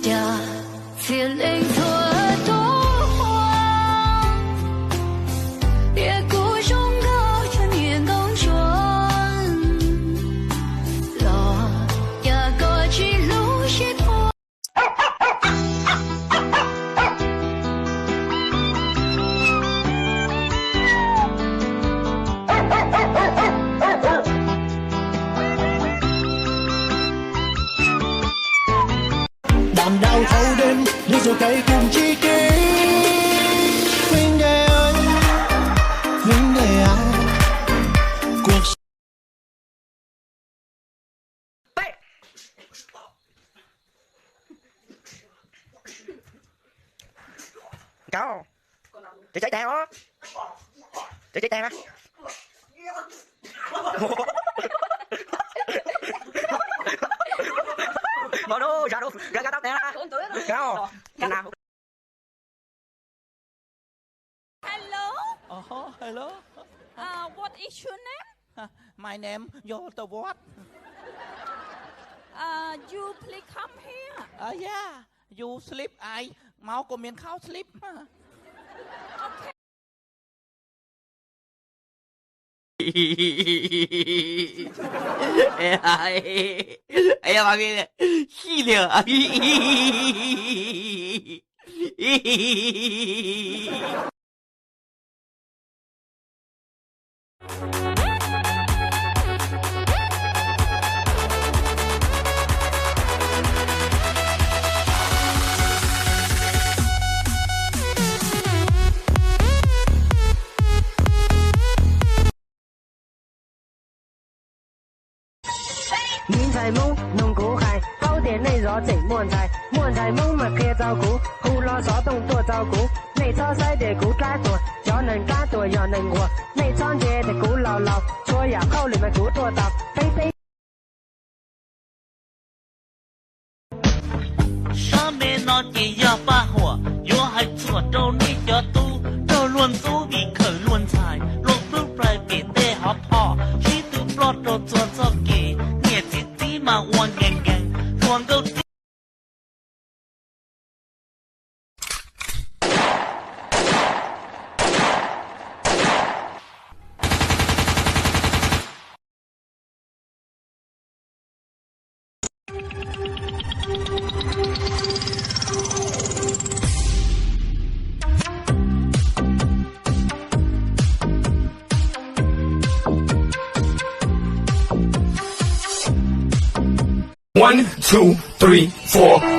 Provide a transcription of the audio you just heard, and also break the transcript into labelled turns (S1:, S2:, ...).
S1: 假 feeling 蹉跎夜孤中高枕夜更转落呀个记录是破
S2: đàn đau thâu đêm như rồi cây cùng chi kỷ huynh đệ ơi huynh đệ à cuộc
S3: Cao chị chạy tèo á chị chạy tèo á mà đâu ra đâu ra tao tèo á cao nào
S4: Hello.
S5: Hello.
S4: What is your name?
S5: My name Yota what?
S4: You please come here.
S5: Yeah. You sleep I máu của miền khao sleep.
S6: Em mà ngheขี้lửa.
S7: 明彩梦，弄苦海，宝典内rõ整莫彩，莫彩夢咪kia照顧，胡羅所動多照顧，你錯西地古加多，有能加多有能活，你創界的古老老，錯呀後裏咪古多道，飛飛。
S6: 上面那点要把火，有还做周你叫都，周乱走比可乱财，落不来比得好跑，去都不着做做给，你自己嘛玩干干，玩够。
S2: 1 2 3 4